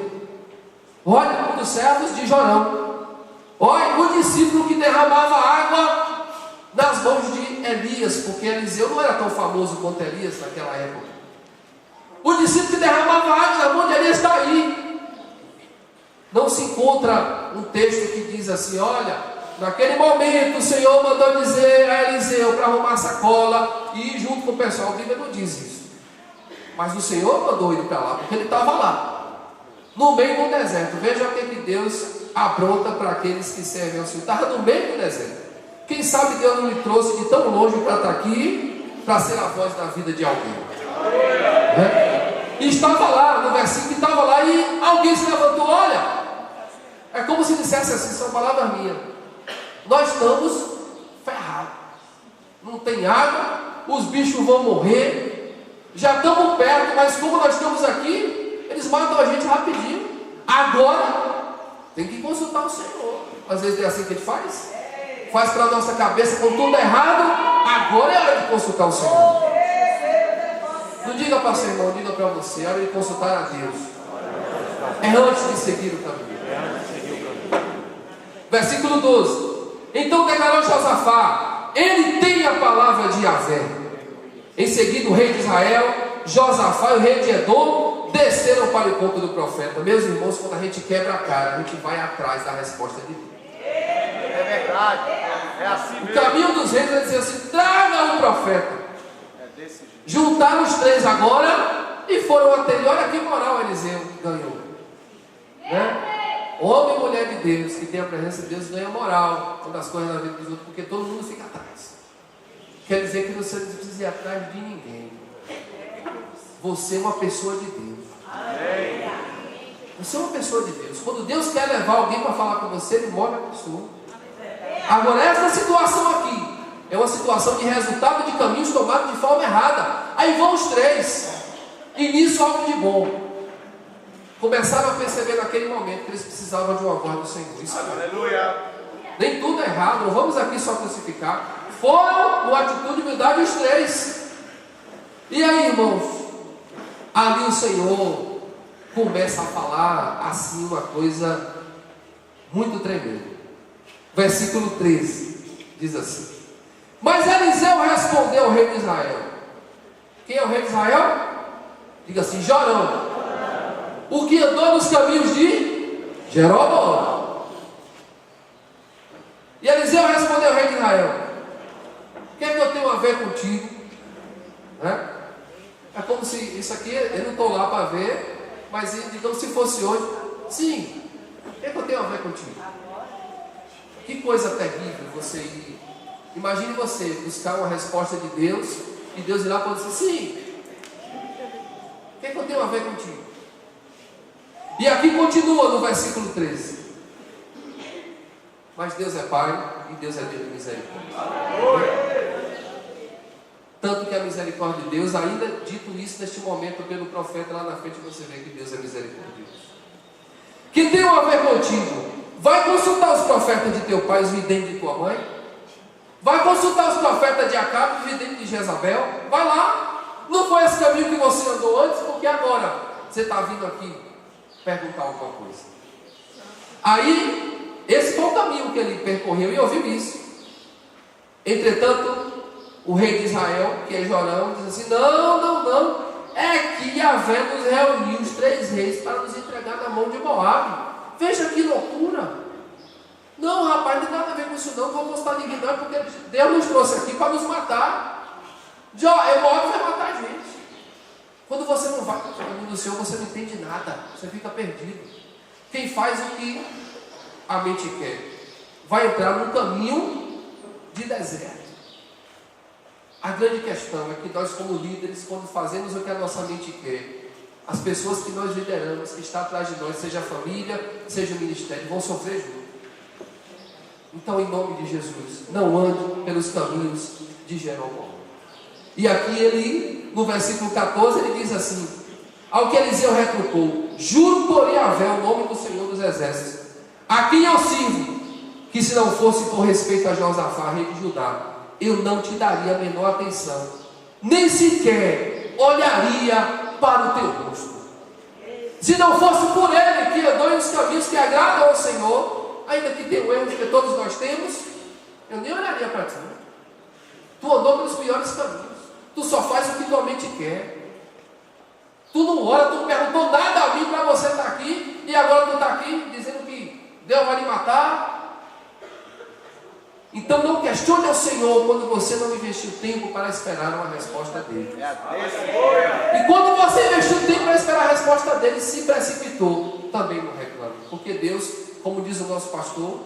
Speaker 2: olha, um dos servos de Jorão, olha, o discípulo que derramava água nas mãos de Elias, porque Eliseu não era tão famoso quanto Elias naquela época. O discípulo que derramava água na mão de Elias está aí. Não se encontra um texto que diz assim: olha, naquele momento o Senhor mandou dizer a Eliseu para arrumar a sacola e ir junto com o pessoal. A Bíblia não diz isso. Mas o Senhor mandou ele para lá, porque ele estava lá, no meio do deserto. Veja o que Deus apronta para aqueles que servem ao Senhor. Estava no meio do deserto. Quem sabe Deus não lhe trouxe de tão longe para estar aqui, para ser a voz da vida de alguém. E estava lá, no versículo, estava lá e alguém se levantou. Olha, é como se dissesse assim, são palavras minhas: nós estamos ferrados, não tem água, os bichos vão morrer, já estamos perto, mas como nós estamos aqui, eles matam a gente rapidinho. Agora tem que consultar o Senhor. Às vezes é assim que a gente faz para a nossa cabeça com tudo errado. Agora é hora de consultar o Senhor. Não diga para o seu irmão, diga para você: é hora de consultar a Deus. É antes de seguir o caminho. Versículo 12: então declarou Josafá: ele tem a palavra de Yahvé. Em seguida o rei de Israel, Josafá e o rei de Edom desceram para o encontro do profeta. Meus irmãos, quando a gente quebra a cara, a gente vai atrás da resposta de Deus.
Speaker 3: É verdade. É assim mesmo.
Speaker 2: O caminho dos reis é dizer assim: traga um profeta. Juntaram os 3 agora e foram até ele. Olha que moral Eliseu ganhou, né? Homem e mulher de Deus que tem a presença de Deus ganha moral quando as coisas na vida dos outros, porque todo mundo fica atrás. Quer dizer que você não precisa ir atrás de ninguém. Você é uma pessoa de Deus. Você é uma pessoa de Deus. Quando Deus quer levar alguém para falar com você, ele move a pessoa. Agora, essa situação aqui é uma situação de resultado de caminhos tomados de forma errada. Aí vão os 3. E nisso algo de bom. Começaram a perceber naquele momento que eles precisavam de uma voz do Senhor. Isso é aleluia. Nem tudo é errado. Não vamos aqui só crucificar. Foram uma atitude de humildade os 3. E aí, irmãos, ali o Senhor começa a falar assim uma coisa muito tremenda. Versículo 13 diz assim: mas Eliseu respondeu ao rei de Israel. Quem é o rei de Israel? Diga assim: Jorão, o que andou nos caminhos de Jeroboão. E Eliseu respondeu ao rei de Israel: o que é que eu tenho a ver contigo? Né? É como se isso aqui, eu não estou lá para ver, mas digamos se fosse hoje, sim, o que é que eu tenho a ver contigo? Que coisa terrível você ir. Imagine você buscar uma resposta de Deus e Deus ir lá para dizer: sim, o que é que eu tenho a ver contigo? E aqui continua no versículo 13: mas Deus é Pai e Deus é Deus de misericórdia. Tanto que a misericórdia de Deus, ainda dito isso neste momento pelo profeta, lá na frente você vê que Deus é misericordioso. Que tem a ver contigo? Vai consultar os profetas de teu pai, os videntes de tua mãe? Vai consultar os profetas de Acabe, os videntes de Jezabel? Vai lá. Não foi esse caminho que você andou antes? Porque agora você está vindo aqui perguntar alguma coisa. Aí, esse foi o caminho que ele percorreu e ouviu isso. Entretanto, o rei de Israel, que é Jorão, diz assim: não. É que Yahvé nos reuniu os 3 reis para nos entregar na mão de Moabe. Veja que loucura. Não, rapaz, não tem nada a ver com isso não. Não vou mostrar ninguém não, porque Deus nos trouxe aqui para nos matar. Moabe vai matar a gente. Quando você não vai para o caminho do Senhor, você não entende nada. Você fica perdido. Quem faz o que a mente quer vai entrar num caminho de deserto. A grande questão é que nós, como líderes, quando fazemos o que a nossa mente quer, as pessoas que nós lideramos, que estão atrás de nós, seja a família, seja o ministério, vão sofrer junto. Então, em nome de Jesus, não ande pelos caminhos de Jeroboão. E aqui ele, no versículo 14, ele diz assim: ao que Eliseu retrucou: juro por Yahvé, o nome do Senhor dos Exércitos, a quem eu sirvo, que se não fosse por respeito a Josafá, rei de Judá, eu não te daria a menor atenção, nem sequer olharia para o teu rosto. Se não fosse por ele que andou em os caminhos que agradam ao Senhor, ainda que tenha erros que todos nós temos, eu nem olharia para ti. Tu andou pelos piores caminhos. Tu só faz o que tua mente quer. Tu não ora, tu não perguntou nada a mim para você estar aqui, e agora tu está aqui dizendo que Deus vai lhe matar. Então não questione ao Senhor quando você não investiu tempo para esperar uma resposta dele. E quando você investiu tempo para esperar a resposta dele, se precipitou, também não reclame. Porque Deus, como diz o nosso pastor,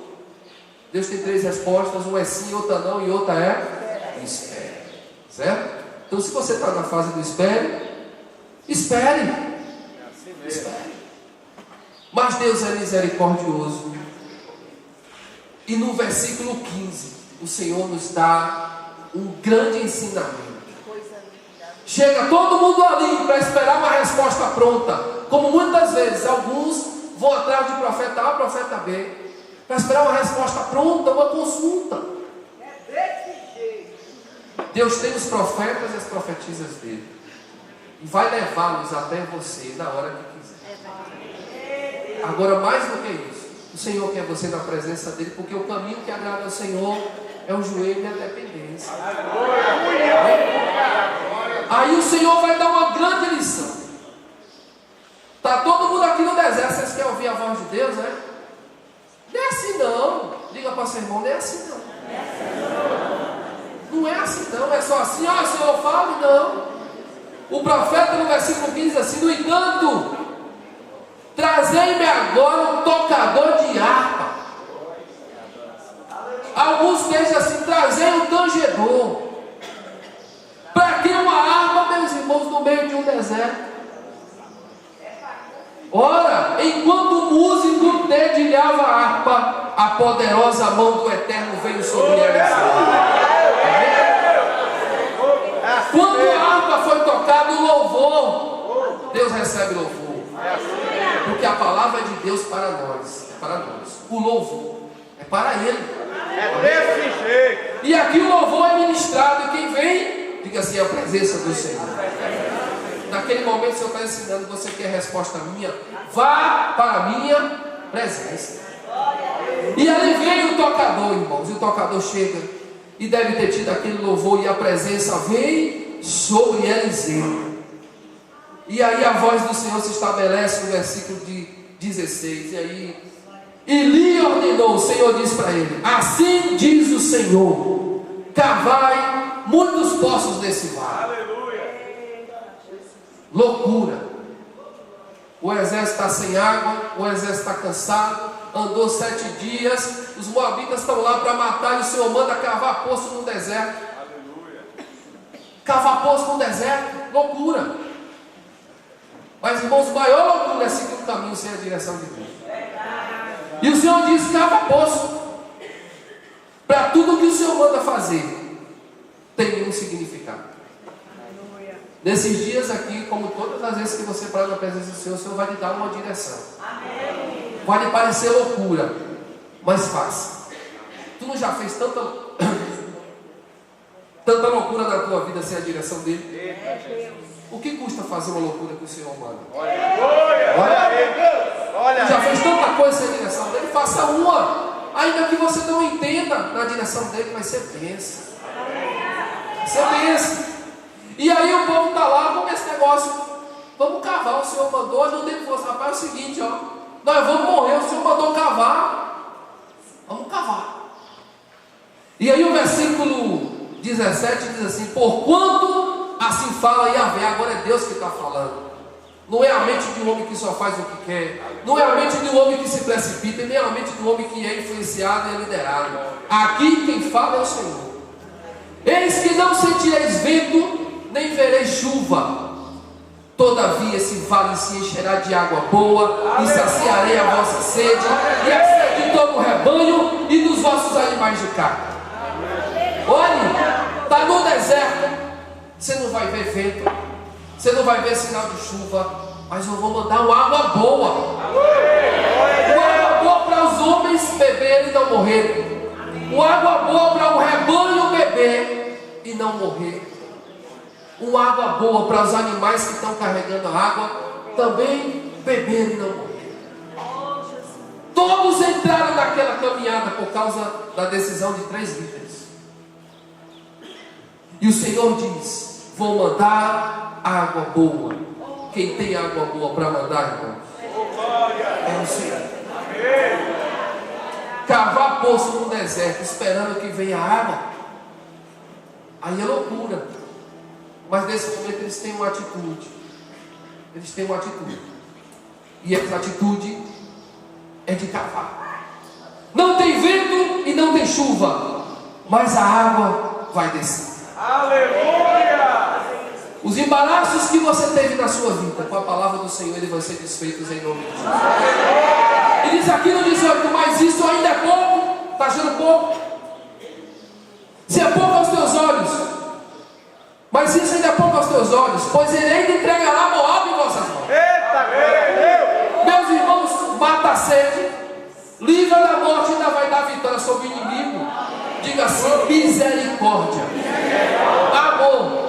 Speaker 2: Deus tem 3 respostas: uma é sim, outra não e outra é espere. Certo? Então, se você está na fase do espere. Espere. Mas Deus é misericordioso. E no versículo 15, o Senhor nos dá um grande ensinamento. Chega todo mundo ali para esperar uma resposta pronta. Como muitas vezes alguns vão atrás de profeta A, profeta B, para esperar uma resposta pronta, uma consulta. Deus tem os profetas e as profetisas dele, e vai levá-los até você na hora que quiser. Agora, mais do que isso, o Senhor quer você na presença dele, porque o caminho que agrada ao Senhor é o joelho e a dependência. Aí o Senhor vai dar uma grande lição. Está todo mundo aqui no deserto. Vocês querem ouvir a voz de Deus, né? Não é assim não. Diga para o seu irmão: não é assim não. Não é assim não. É só assim: ó, o Senhor fala. Não. O profeta no versículo 15 diz assim: no entanto, trazei-me agora um tocador de harpa. Alguns dizem assim: trazei um tangedor. Para que uma harpa, meus irmãos, no meio de um deserto? Ora, enquanto o músico dedilhava a harpa, a poderosa mão do Eterno veio sobre Eliseu. Quando a harpa foi tocada, o louvor, Deus recebe louvor. Porque a palavra é de Deus para nós. É para nós. O louvor é para Ele.
Speaker 3: É desse jeito.
Speaker 2: E aqui o louvor é ministrado. E quem vem, diga assim: a presença do Senhor. Naquele momento o Senhor está ensinando: você quer resposta minha? Vá para a minha presença. E ali vem o tocador, irmãos. E o tocador chega, e deve ter tido aquele louvor, e a presença vem sobre Eliseu. E aí a voz do Senhor se estabelece no versículo de 16. E aí lhe ordenou, o Senhor disse para ele: assim diz o Senhor, cavai muitos poços nesse vale. Loucura. O exército está sem água, o exército está cansado, andou 7 dias, os moabitas estão lá para matar, e o Senhor manda cavar poço no deserto. Cavar poço no deserto, loucura. Mas, irmãos, maior loucura é seguir o caminho sem a direção de Deus. E o Senhor diz: cava poço. Para tudo que o Senhor manda fazer, tem um significado. Nesses dias aqui, como todas as vezes que você para na presença do Senhor, o Senhor vai lhe dar uma direção. Vai lhe parecer loucura, mas faça. Tu não já fez tanta loucura na tua vida sem a direção dele? O que custa fazer uma loucura que o Senhor manda?
Speaker 3: Olha,
Speaker 2: tu já fez tanta coisa sem a direção dele? Faça uma. Ainda que você não entenda na direção dele, mas você pensa. Isso é bênção. E aí o povo está lá, como esse negócio, vamos cavar, o Senhor mandou, não tem força. Rapaz, é o seguinte, ó, nós vamos morrer, o Senhor mandou cavar, vamos cavar. E aí o versículo 17 diz assim: porquanto assim fala Yahvé, agora é Deus que está falando. Não é a mente de um homem que só faz o que quer, não é a mente de um homem que se precipita, nem a mente de um homem que é influenciado e é liderado. Aqui quem fala é o Senhor. Eis que não sentireis vento, nem vereis chuva. Todavia esse vale se encherá de água boa, e saciarei a vossa sede, e a sede de todo o rebanho e dos vossos animais de carne. Olha, está no deserto, você não vai ver vento, você não vai ver sinal de chuva, mas eu vou mandar uma água boa. Uma água boa para os homens beberem e não morrerem. Uma água boa para o rebanho beber e não morrer. Uma água boa para os animais que estão carregando a água também beberem e não morrer. Todos entraram naquela caminhada por causa da decisão de 3 líderes. E o Senhor diz: vou mandar água boa. Quem tem água boa para mandar, irmão, é o Senhor. Cavar poço no deserto, esperando que venha água, aí é loucura. Mas nesse momento eles têm uma atitude. Eles têm uma atitude. E essa atitude é de cavar. Não tem vento e não tem chuva, mas a água vai descer.
Speaker 3: Aleluia!
Speaker 2: Os embaraços que você teve na sua vida, com a palavra do Senhor, eles vão ser desfeitos em nome de Jesus. E diz aqui no 18: mas isso ainda é pouco. Está achando pouco? Se é pouco aos teus olhos, mas isso ainda é pouco aos teus olhos, pois ele ainda entregará Moabe em vossas mãos.
Speaker 3: Eita, meu!
Speaker 2: Meus irmãos, mata a sede, livra da morte e ainda vai dar vitória sobre o inimigo. Diga assim: misericórdia, amor.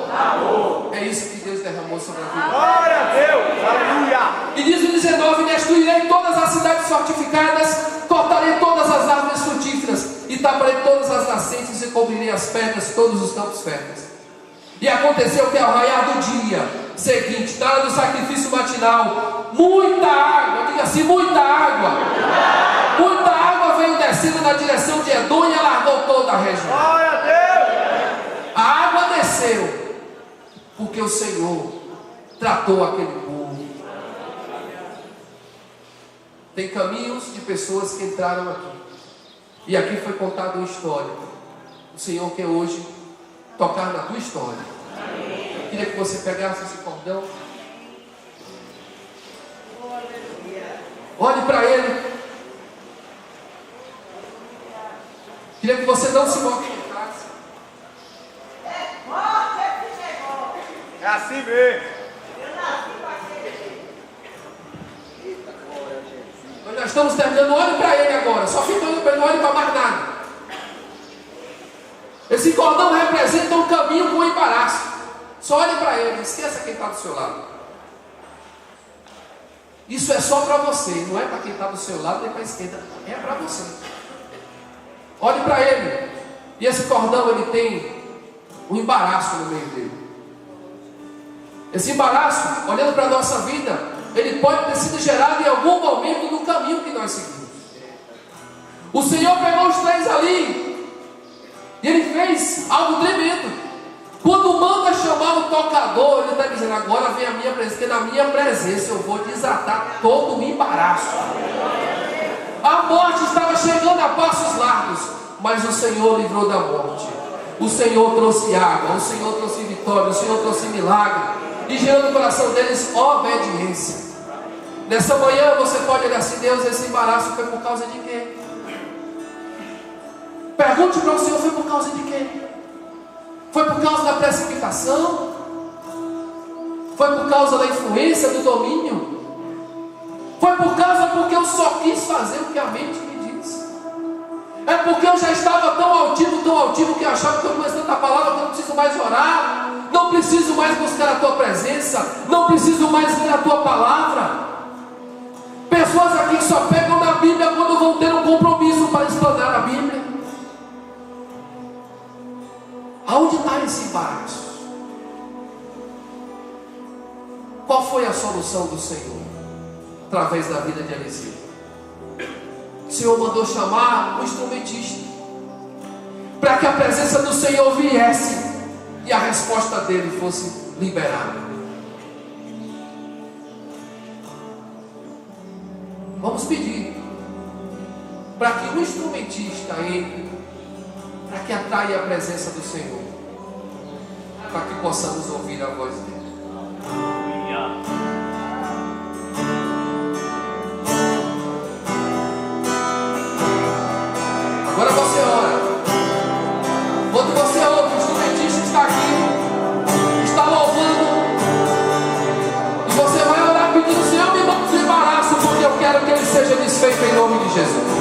Speaker 2: É isso que Deus derramou sobre a vida.
Speaker 3: Glória a Deus! Aleluia!
Speaker 2: E diz o 19: destruirei todas as cidades fortificadas, cortarei todas as árvores frutíferas, e taparei todas as nascentes, e cobrirei as pedras, todos os campos férteis. E aconteceu que ao raiar do dia seguinte, na hora do sacrifício matinal, muita água, diga assim: muita água veio descendo na direção de Edom e alargou toda a região.
Speaker 3: Glória a Deus!
Speaker 2: A água desceu porque o Senhor tratou aquele povo. Tem caminhos de pessoas que entraram aqui, e aqui foi contada uma história. O Senhor quer hoje tocar na tua história. Eu queria que você pegasse esse cordão, olhe para ele. Queria que você não se movimentasse.
Speaker 3: É assim mesmo.
Speaker 2: Nós já estamos terminando. Olhe para ele agora. Só fica olhando para ele, não olhe para mais nada. Esse cordão representa um caminho com embaraço. Só olhe para ele. Esqueça quem está do seu lado. Isso é só para você. Não é para quem está do seu lado nem para a esquerda. É para você. Olhe para ele. E esse cordão, ele tem um embaraço no meio dele. Esse embaraço, olhando para a nossa vida, ele pode ter sido gerado em algum momento no caminho que nós seguimos. O Senhor pegou os 3 ali e ele fez algo tremendo. Quando manda chamar o tocador, ele está dizendo: agora vem a minha presença, porque na minha presença eu vou desatar todo o embaraço. A morte estava chegando a passos largos, mas o Senhor livrou da morte. O Senhor trouxe água, o Senhor trouxe vitória, o Senhor trouxe milagre, e gerou no coração deles obediência. Nessa manhã você pode olhar assim: Deus, esse embaraço foi por causa de quê? Pergunte para o Senhor: foi por causa de quê? Foi por causa da precipitação? Foi por causa da influência, do domínio? Foi por causa porque eu só quis fazer o que a mente me diz? É porque eu já estava tão altivo que eu achava que eu conhecia tanta palavra que eu não preciso mais orar, não preciso mais buscar a tua presença, não preciso mais ler a tua palavra. Pessoas aqui que só pegam na Bíblia quando vão ter um compromisso para explanar a Bíblia. Aonde está nesse embaraço. Qual foi a solução do Senhor? Através da vida de Eliseu. O Senhor mandou chamar o instrumentista, para que a presença do Senhor viesse e a resposta dele fosse liberada. Vamos pedir para que o instrumentista entre, para que atraia a presença do Senhor, para que possamos ouvir a voz dele. Agora você ora. Quando você ouve, o instrumentista está aqui, está louvando, e você vai orar pedindo: Senhor, me mostre o embaraço, porque eu quero que ele seja desfeito em nome de Jesus.